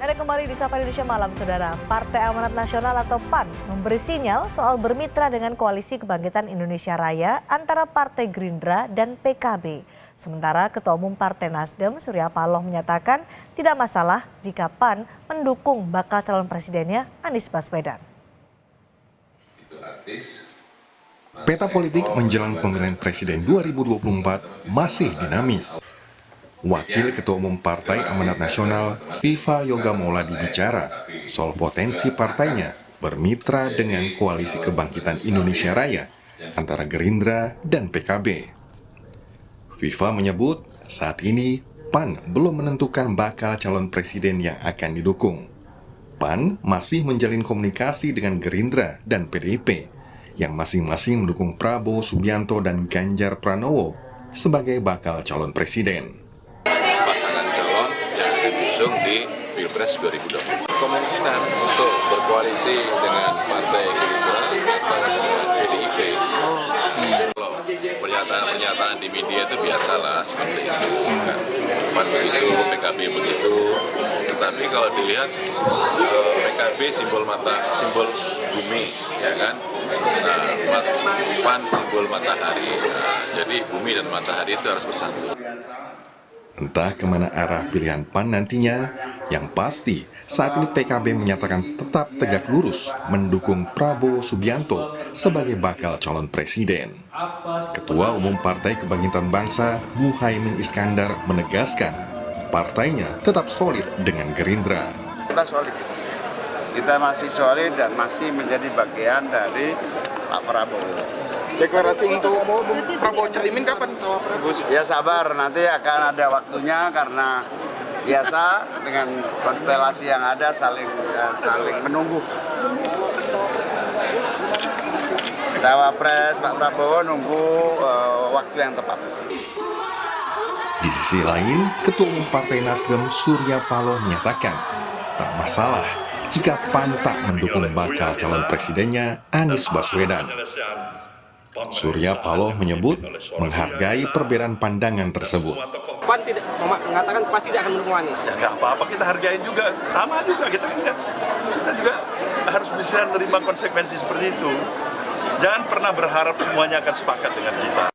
Ada kembali di Sapa Indonesia Malam, Saudara. Partai Amanat Nasional atau PAN memberi sinyal soal bermitra dengan Koalisi Kebangkitan Indonesia Raya antara Partai Gerindra dan PKB. Sementara Ketua Umum Partai Nasdem, Surya Paloh menyatakan tidak masalah jika PAN mendukung bakal calon presidennya Anies Baswedan. Peta politik menjelang pemilihan presiden 2024 masih dinamis. Wakil Ketua Umum Partai Amanat Nasional, Viva Yoga Mauladi bicara soal potensi partainya bermitra dengan Koalisi Kebangkitan Indonesia Raya antara Gerindra dan PKB. Viva menyebut saat ini PAN belum menentukan bakal calon presiden yang akan didukung. PAN masih menjalin komunikasi dengan Gerindra dan PDIP yang masing-masing mendukung Prabowo Subianto dan Ganjar Pranowo sebagai bakal calon presiden. Pasangan calon yang akan diusung di Pilpres 2020. Kemungkinan untuk berkoalisi dengan Partai Gerindra atau dengan PDIP. Kalau pernyataan-pernyataan di media itu biasalah seperti itu. Kan. PAN begitu, PKB begitu. Tetapi kalau dilihat PKB simbol bumi, ya kan? Nah, PAN simbol matahari. Nah, jadi bumi dan matahari itu harus bersatu. Entah kemana arah pilihan PAN nantinya, yang pasti saat ini PKB menyatakan tetap tegak lurus mendukung Prabowo Subianto sebagai bakal calon presiden. Ketua Umum Partai Kebangkitan Bangsa, Muhaimin Iskandar menegaskan partainya tetap solid dengan Gerindra. Kita solid, kita masih solid dan masih menjadi bagian dari Pak Prabowo. Deklarasi untuk Prabowo Caimin kapan? Ya sabar, nanti akan ada waktunya karena biasa dengan konstelasi yang ada saling menunggu. Cawapres Pak Prabowo nunggu waktu yang tepat. Di sisi lain, Ketua Umum Partai Nasdem Surya Paloh menyatakan tak masalah jika PAN tak mendukung bakal calon presidennya Anies Baswedan. Surya Paloh menyebut menghargai perbedaan pandangan tersebut. PAN tidak mengatakan pasti tidak akan mendukung Anies. Ya nggak apa-apa, kita hargain juga, sama juga kita kan. Kita juga harus bisa menerima konsekuensi seperti itu. Jangan pernah berharap semuanya akan sepakat dengan kita.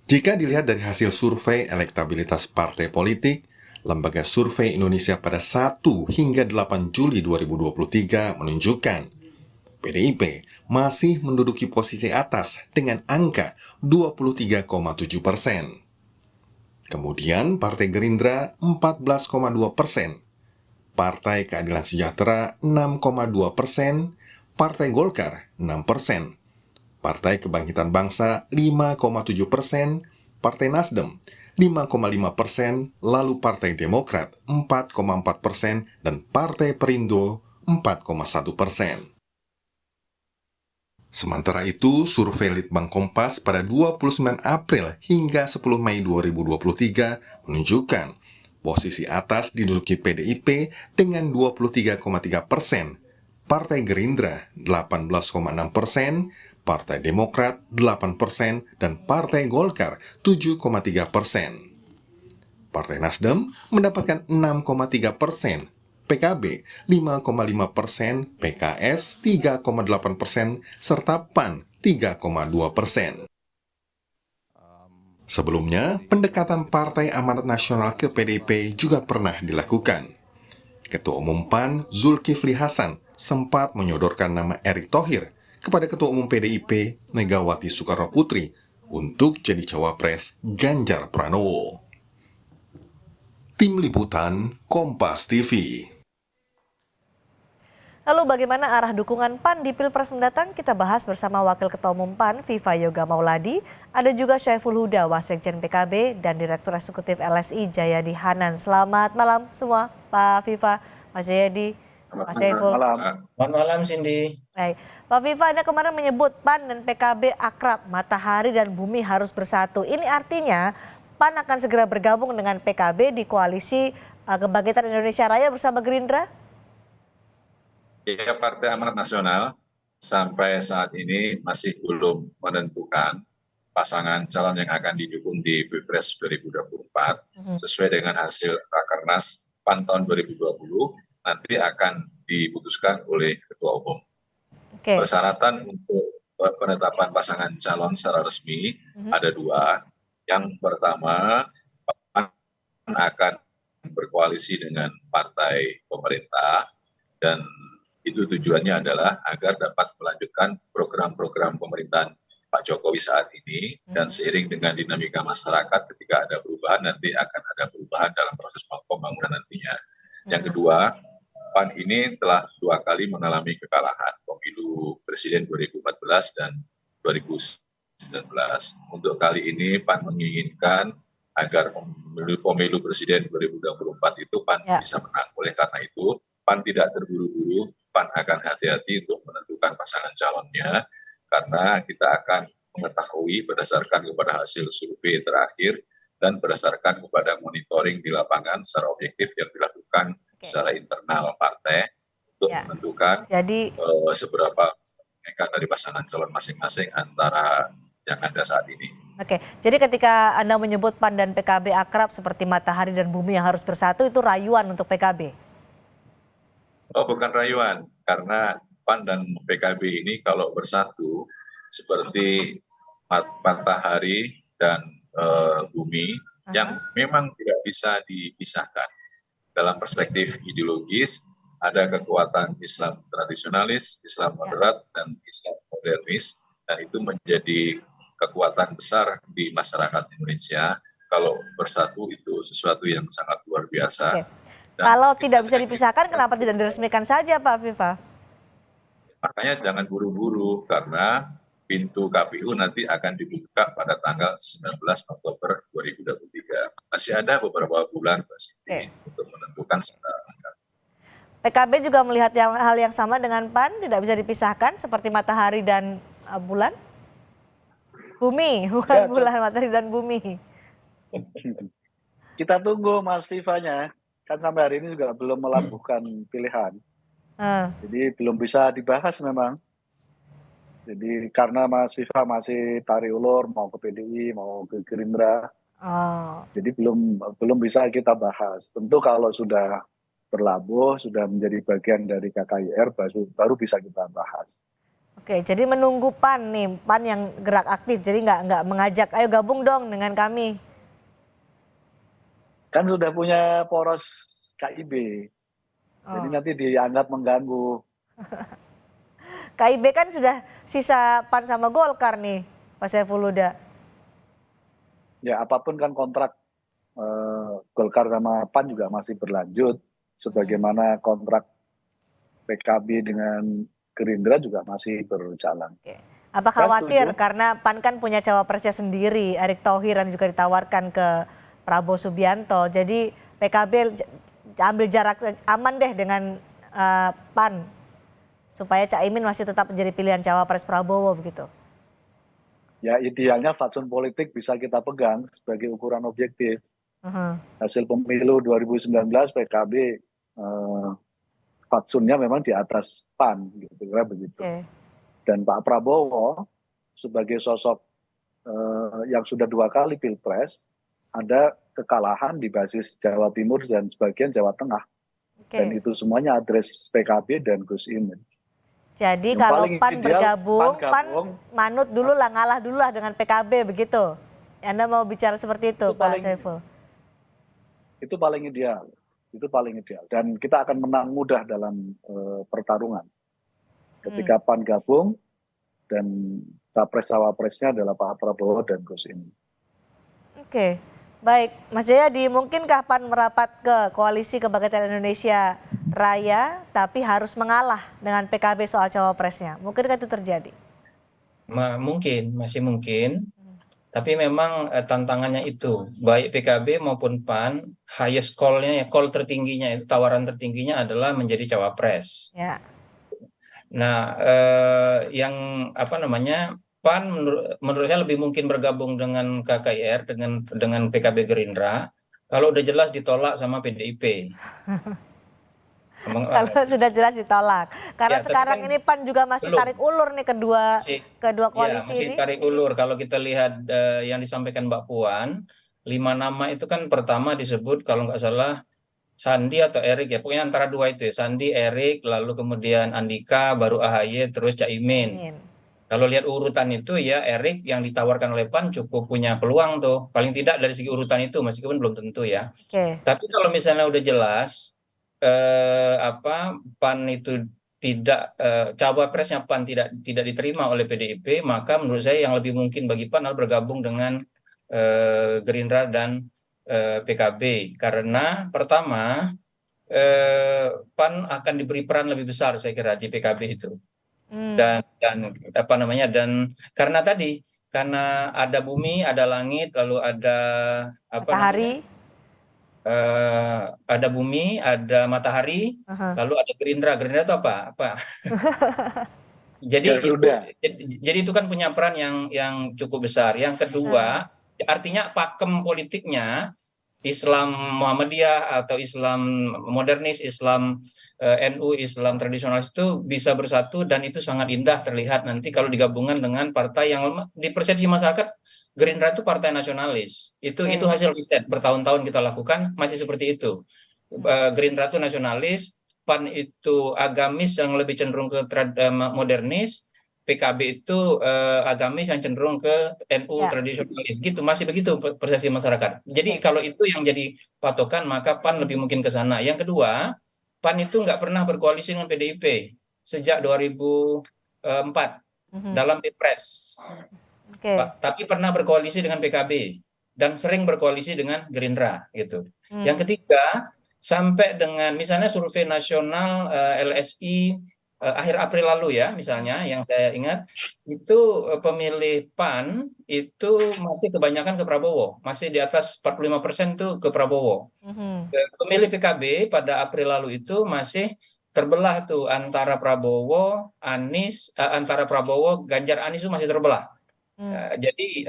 Jika dilihat dari hasil survei elektabilitas partai politik, Lembaga Survei Indonesia pada 1 hingga 8 Juli 2023 menunjukkan PDIP masih menduduki posisi atas dengan angka 23,7%. Kemudian Partai Gerindra 14,2%, Partai Keadilan Sejahtera 6,2%, Partai Golkar 6%, Partai Kebangkitan Bangsa 5,7%, Partai Nasdem 5,5%, lalu Partai Demokrat 4,4%, dan Partai Perindo 4,1%. Sementara itu, survei Litbang Kompas pada 29 April hingga 10 Mei 2023 menunjukkan posisi atas diduduki PDIP dengan 23,3%, Partai Gerindra 18,6%, Partai Demokrat 8%, dan Partai Golkar 7,3%. Partai Nasdem mendapatkan 6,3%, PKB 5,5%, PKS 3,8%, serta PAN 3,2%. Sebelumnya, pendekatan Partai Amanat Nasional ke PDIP juga pernah dilakukan. Ketua Umum PAN Zulkifli Hasan sempat menyodorkan nama Erick Thohir kepada Ketua Umum PDIP Megawati Soekarnoputri untuk jadi cawapres Ganjar Pranowo. Tim Liputan Kompas TV. Lalu bagaimana arah dukungan PAN di Pilpres mendatang? Kita bahas bersama Wakil Ketua Umum PAN Viva Yoga Mauladi. Ada juga Syaiful Huda, Wasekjen PKB, dan Direktur Eksekutif LSI Jayadi Hanan. Selamat malam semua, Pak Viva, Mas Jayadi, Mas Syaiful. Selamat malam, Cindy. Baik. Pak Viva, Anda kemarin menyebut PAN dan PKB akrab, matahari dan bumi harus bersatu. Ini artinya PAN akan segera bergabung dengan PKB di Koalisi Kebangkitan Indonesia Raya bersama Gerindra? Ya, Partai Amanat Nasional sampai saat ini masih belum menentukan pasangan calon yang akan didukung di Pilpres 2024 sesuai dengan hasil Rakernas PAN tahun 2020 nanti akan diputuskan oleh Ketua Umum. Oke. Persyaratan untuk penetapan pasangan calon secara resmi ada dua. Yang pertama, PAN akan berkoalisi dengan partai pemerintah dan itu tujuannya adalah agar dapat melanjutkan program-program pemerintahan Pak Jokowi saat ini dan seiring dengan dinamika masyarakat ketika ada perubahan nanti akan ada perubahan dalam proses pembangunan nantinya. Yang kedua, PAN ini telah 2 kali mengalami kekalahan pemilu presiden 2014 dan 2019. Untuk kali ini PAN menginginkan agar pemilu presiden 2024 itu PAN bisa menang. Oleh karena itu, PAN tidak terburu-buru, PAN akan hati-hati untuk menentukan pasangan calonnya, karena kita akan mengetahui berdasarkan kepada hasil survei terakhir dan berdasarkan kepada monitoring di lapangan secara objektif yang dilakukan secara internal partai untuk menentukan seberapa mereka dari pasangan calon masing-masing antara yang ada saat ini. Oke, jadi ketika Anda menyebut PAN dan PKB akrab seperti matahari dan bumi yang harus bersatu, itu rayuan untuk PKB? Oh, bukan rayuan, karena PAN dan PKB ini kalau bersatu seperti matahari dan bumi yang memang tidak bisa dipisahkan. Dalam perspektif ideologis, ada kekuatan Islam tradisionalis, Islam moderat, dan Islam modernis, dan itu menjadi kekuatan besar di masyarakat Indonesia. Kalau bersatu itu sesuatu yang sangat luar biasa. Kalau tidak bisa dipisahkan, kenapa tidak diresmikan saja, Pak Viva? Makanya jangan buru-buru, karena pintu KPU nanti akan dibuka pada tanggal 19 Oktober 2023. Masih ada beberapa bulan untuk menentukan secara angka. PKB juga melihat hal yang sama dengan PAN, tidak bisa dipisahkan seperti matahari dan bulan? Bumi, bukan bulan, matahari dan bumi. Kita tunggu Mas Vivanya. Kan sampai hari ini juga belum melabuhkan pilihan. Jadi belum bisa dibahas memang. Jadi karena Mas Viva masih tarik ulur mau ke PDI, mau ke Gerindra. Jadi belum bisa kita bahas. Tentu kalau sudah berlabuh, sudah menjadi bagian dari KKIR baru bisa kita bahas. Oke, jadi menunggu PAN nih, PAN yang gerak aktif. Jadi nggak mengajak, ayo gabung dong dengan kami. Kan sudah punya poros KIB, jadi nanti dianggap mengganggu. KIB kan sudah sisa PAN sama Golkar nih, Pak Saiful Huda. Ya apapun kan kontrak Golkar sama PAN juga masih berlanjut, sebagaimana kontrak PKB dengan Gerindra juga masih berjalan. Apa khawatir karena PAN kan punya cawapresnya sendiri, Erick Thohir, yang juga ditawarkan ke Prabowo Subianto, jadi PKB ambil jarak aman deh dengan PAN supaya Caimin masih tetap menjadi pilihan cawapres Prabowo begitu. Ya idealnya fatsun politik bisa kita pegang sebagai ukuran objektif. Hasil pemilu 2019 PKB fatsunnya memang di atas PAN gitu, kira begitu. Dan Pak Prabowo sebagai sosok yang sudah 2 kali pilpres, ada kekalahan di basis Jawa Timur dan sebagian Jawa Tengah. Dan itu semuanya address PKB dan Gus Imin. Jadi yang kalau PAN bergabung, PAN manut dulu lah, ngalah dulu lah dengan PKB begitu. Anda mau bicara seperti itu Pak Saiful? Itu paling ideal. Itu paling ideal. Dan kita akan menang mudah dalam pertarungan. Ketika PAN gabung dan capres-cawapresnya adalah Pak Prabowo dan Gus Imin. Oke. Baik, Mas Jayadi, mungkinkah PAN merapat ke Koalisi Kebangkitan Indonesia Raya tapi harus mengalah dengan PKB soal cawapresnya? Mungkinkah itu terjadi? Mungkin, masih mungkin. Tapi memang tantangannya itu, baik PKB maupun PAN, highest call-nya, call tertingginya, itu tawaran tertingginya adalah menjadi cawapres. Ya. Nah, yang PAN menurut saya lebih mungkin bergabung dengan KKIR dengan PKB Gerindra kalau udah jelas ditolak sama PDIP. Kalau sudah jelas ditolak. Karena ya, sekarang ini PAN juga masih tarik ulur nih kedua koalisi masih ini. Tarik ulur. Kalau kita lihat yang disampaikan Mbak Puan, 5 nama itu kan pertama disebut kalau nggak salah Sandi atau Erik ya, pokoknya antara dua itu ya, Sandi, Erik, lalu kemudian Andika, baru AHY, terus Caimin. Kalau lihat urutan itu ya Erik yang ditawarkan oleh PAN cukup punya peluang tuh, paling tidak dari segi urutan itu meskipun belum tentu ya. Tapi kalau misalnya udah jelas PAN itu tidak cawapresnya PAN tidak diterima oleh PDIP, maka menurut saya yang lebih mungkin bagi PAN adalah bergabung dengan Gerindra dan PKB, karena pertama PAN akan diberi peran lebih besar saya kira di PKB itu, dan apa namanya, dan karena ada bumi, ada langit, lalu ada Matahari. Ada bumi, ada matahari, lalu ada Gerindra. Gerindra itu apa? Jadi itu kan punya peran yang cukup besar. Yang kedua, artinya pakem politiknya Islam Muhammadiyah atau Islam modernis, Islam NU, Islam tradisionalis itu bisa bersatu, dan itu sangat indah terlihat nanti kalau digabungkan dengan partai yang di persepsi masyarakat Gerindra itu partai nasionalis. Itu hasil riset bertahun-tahun kita lakukan masih seperti itu. Gerindra itu nasionalis, PAN itu agamis yang lebih cenderung ke modernis, PKB itu agamis yang cenderung ke NU tradisionalis. Gitu, masih begitu persepsi masyarakat. Jadi kalau itu yang jadi patokan, maka PAN lebih mungkin ke sana. Yang kedua, PAN itu nggak pernah berkoalisi dengan PDIP sejak 2004 dalam Pilpres. Tapi pernah berkoalisi dengan PKB dan sering berkoalisi dengan Gerindra gitu. Yang ketiga, sampai dengan misalnya survei nasional LSI akhir April lalu ya, misalnya yang saya ingat itu pemilih PAN itu masih kebanyakan ke Prabowo, masih di atas 45% tuh ke Prabowo. Pemilih PKB pada April lalu itu masih terbelah tuh antara Prabowo, Anies, antara Prabowo, Ganjar, Anies itu masih terbelah. Jadi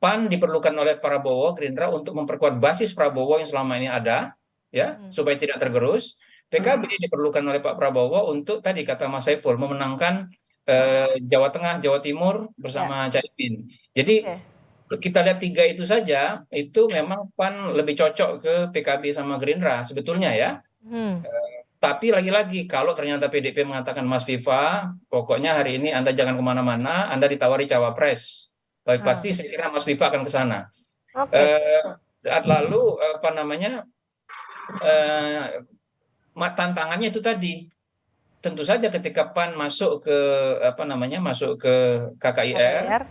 PAN diperlukan oleh Prabowo, Gerindra untuk memperkuat basis Prabowo yang selama ini ada, ya, supaya tidak tergerus. PKB diperlukan oleh Pak Prabowo untuk tadi kata Mas Saiful memenangkan Jawa Tengah, Jawa Timur bersama Caimin. Jadi kita lihat tiga itu saja, itu memang PAN lebih cocok ke PKB sama Gerindra sebetulnya ya. Tapi lagi-lagi kalau ternyata PDIP mengatakan Mas Viva, pokoknya hari ini Anda jangan kemana-mana, Anda ditawari cawapres. Pasti saya kira Mas Viva akan ke sana. Lalu apa namanya, tantangannya itu tadi, tentu saja ketika PAN masuk ke KKIR,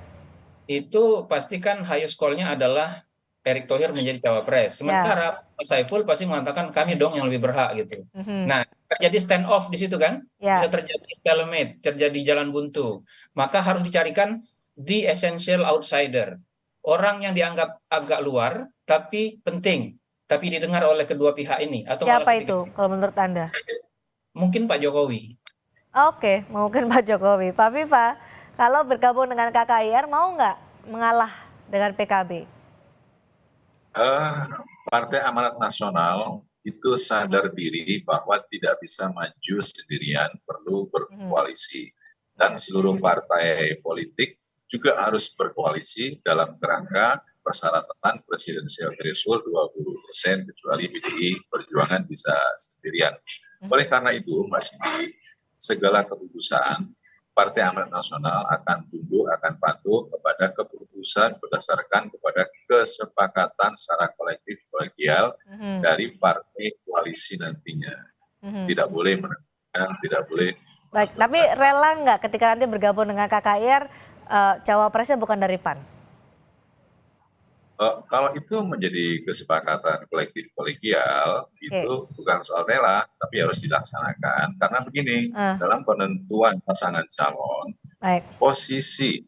itu pastikan highest call-nya adalah Erick Thohir menjadi cawapres. Sementara Pak Saiful pasti mengatakan kami dong yang lebih berhak gitu. Nah, terjadi stand off di situ kan, bisa terjadi stalemate, terjadi jalan buntu. Maka harus dicarikan the essential outsider, orang yang dianggap agak luar tapi penting, tapi didengar oleh kedua pihak ini. Atau siapa itu kalau menurut Anda? Mungkin Pak Jokowi. Oke, mungkin Pak Jokowi. Pak Viva, kalau bergabung dengan KKIR mau nggak mengalah dengan PKB? Partai Amanat Nasional itu sadar diri bahwa tidak bisa maju sendirian, perlu berkoalisi. Dan seluruh partai politik juga harus berkoalisi dalam kerangka persyaratan presidensial threshold 20%, kecuali PDI Perjuangan bisa sendirian. Oleh karena itu, Mbak Cindy, segala keputusan Partai Amanat Nasional akan tunduk, akan patuh kepada keputusan berdasarkan kepada kesepakatan secara kolektif kolegial dari partai koalisi nantinya. Tidak boleh menentukan, tidak boleh. Baik, tapi rela nggak ketika nanti bergabung dengan KKIR, cawapresnya bukan dari PAN? Kalau itu menjadi kesepakatan kolektif kolegial, itu bukan soal rela, tapi harus dilaksanakan. Karena begini, dalam penentuan pasangan calon, posisi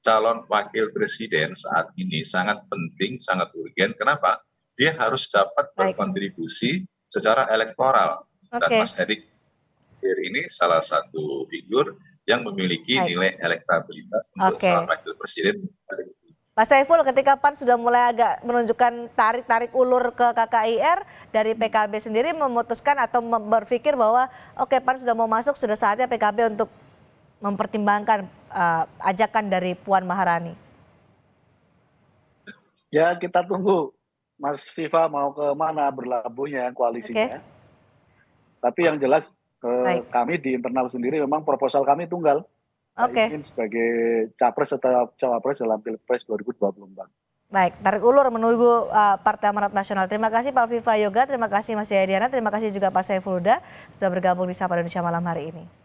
calon wakil presiden saat ini sangat penting, sangat urgen. Kenapa? Dia harus dapat berkontribusi secara elektoral. Dan Mas Erick ini salah satu figur yang memiliki nilai elektabilitas untuk calon wakil presiden. Pak Saiful, ketika PAN sudah mulai agak menunjukkan tarik ulur ke KKIR, dari PKB sendiri memutuskan atau berpikir bahwa oke, PAN sudah mau masuk, sudah saatnya PKB untuk mempertimbangkan ajakan dari Puan Maharani. Ya, kita tunggu Mas Viva mau ke mana berlabuhnya koalisinya. Tapi yang jelas kami di internal sendiri memang proposal kami tunggal. Ingin sebagai capres atau cawapres dalam Pilpres 2024. Baik, tarik ulur menunggu Partai Amanat Nasional. Terima kasih Pak Viva Yoga, terima kasih Mas Jayadiana, terima kasih juga Pak Saiful Huda sudah bergabung di Sapa Indonesia malam hari ini.